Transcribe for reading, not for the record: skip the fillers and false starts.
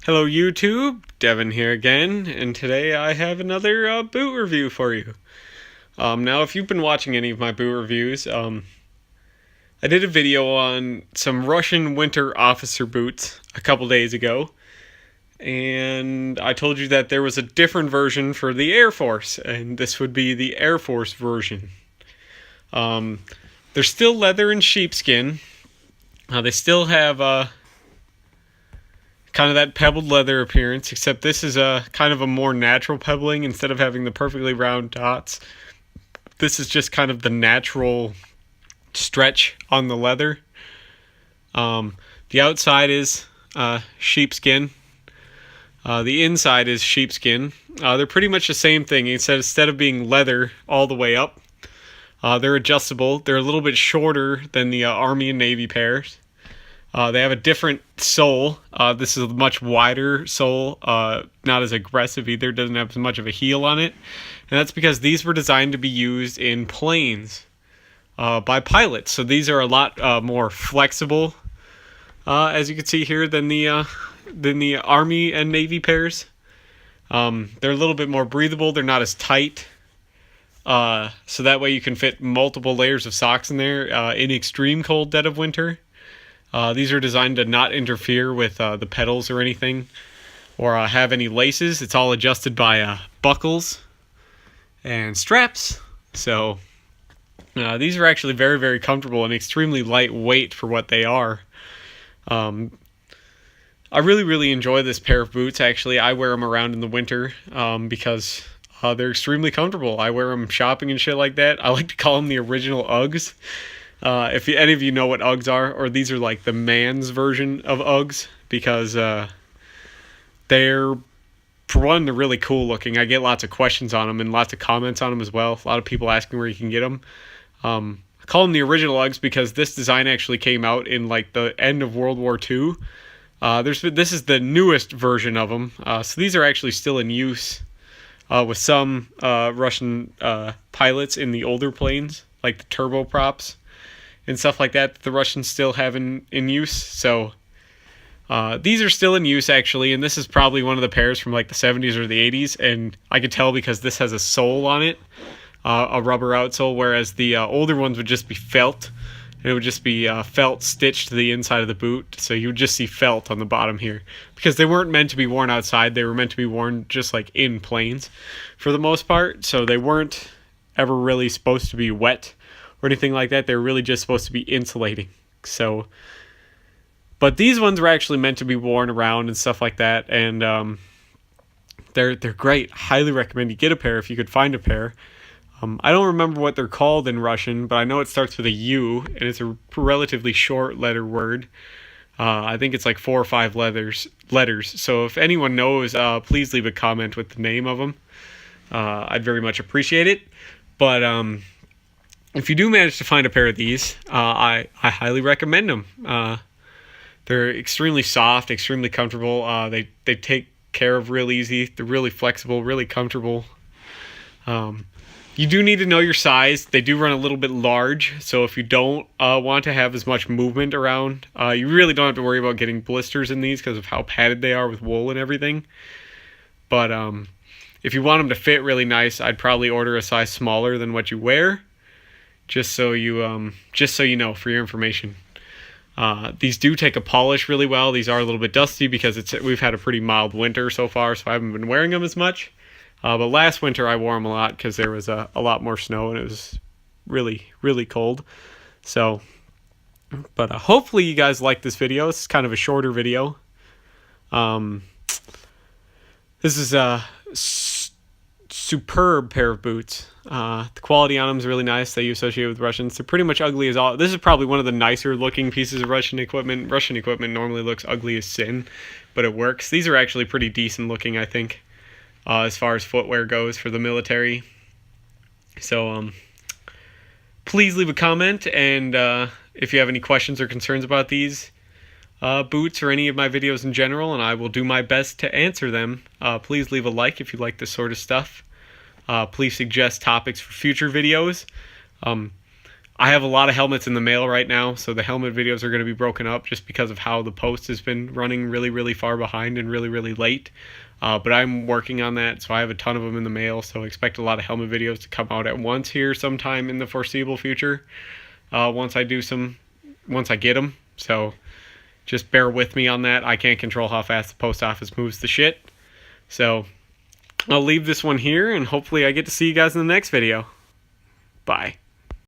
Hello YouTube, Devin here again, and today I have another boot review for you. Now if you've been watching any of my boot reviews, I did a video on some Russian winter officer boots a couple days ago, and I told you that there was a different version for the Air Force, and this would be the Air Force version. They're still leather and sheepskin. They still have kind of that pebbled leather appearance, except this is a kind of a more natural pebbling instead of having the perfectly round dots. This is just kind of the natural stretch on the leather. The outside is sheepskin. The inside is sheepskin. They're pretty much the same thing, instead of being leather all the way up. They're adjustable. They're a little bit shorter than the Army and Navy pairs. They have a different sole. This is a much wider sole, not as aggressive either, doesn't have as much of a heel on it. And that's because these were designed to be used in planes by pilots. So these are a lot more flexible, as you can see here, than the Army and Navy pairs. They're a little bit more breathable. They're not as tight. So that way you can fit multiple layers of socks in there in extreme cold dead of winter. These are designed to not interfere with the pedals or anything, or have any laces. It's all adjusted by buckles and straps. So these are actually very, very comfortable and extremely lightweight for what they are. I really, really enjoy this pair of boots. Actually, I wear them around in the winter because they're extremely comfortable. I wear them shopping and shit like that. I like to call them the original Uggs. If any of you know what Uggs are, or these are like the man's version of Uggs, because they're, for one, they're really cool looking. I get lots of questions on them and lots of comments on them as well. A lot of people asking where you can get them. I call them the original Uggs because this design actually came out in like the end of World War II. This is the newest version of them. So these are actually still in use with some Russian pilots in the older planes, like the turboprops and stuff like that the Russians still have in use. So these are still in use, actually, and this is probably one of the pairs from like the 70s or the 80s, and I could tell because this has a sole on it, a rubber outsole, whereas the older ones would just be felt, and it would just be felt stitched to the inside of the boot, so you would just see felt on the bottom here, because they weren't meant to be worn outside. They were meant to be worn just like in planes for the most part, so they weren't ever really supposed to be wet or anything like that. They're really just supposed to be insulating. So, but these ones were actually meant to be worn around and stuff like that, and they're great. Highly recommend you get a pair if you could find a pair. I don't remember what they're called in Russian, but I know it starts with a U, and it's a relatively short letter word. I think it's like 4 or 5 letters. So if anyone knows, please leave a comment with the name of them. I'd very much appreciate it. But if you do manage to find a pair of these, I highly recommend them. They're extremely soft, extremely comfortable. They take care of real easy. They're really flexible, really comfortable. You do need to know your size. They do run a little bit large, so if you don't want to have as much movement around, you really don't have to worry about getting blisters in these because of how padded they are with wool and everything. But if you want them to fit really nice, I'd probably order a size smaller than what you wear. Just so you know, for your information. These do take a polish really well. These are a little bit dusty because we've had a pretty mild winter so far, so I haven't been wearing them as much. But last winter I wore them a lot because there was a lot more snow and it was really, really cold. So, but hopefully you guys like this video. This is kind of a shorter video. This is a superb pair of boots. The quality on them is really nice. They associate with Russians. They're pretty much ugly as all. This is probably one of the nicer looking pieces of Russian equipment. Russian equipment normally looks ugly as sin, but it works. These are actually pretty decent looking, I think, as far as footwear goes for the military. So please leave a comment, and if you have any questions or concerns about these boots or any of my videos in general, and I will do my best to answer them. Please leave a like if you like this sort of stuff. Please suggest topics for future videos. I have a lot of helmets in the mail right now, so the helmet videos are going to be broken up just because of how the post has been running really, really far behind and really, really late. But I'm working on that, so I have a ton of them in the mail, so expect a lot of helmet videos to come out at once here sometime in the foreseeable future. Once I get them, so just bear with me on that. I can't control how fast the post office moves the shit. So I'll leave this one here, and hopefully I get to see you guys in the next video. Bye.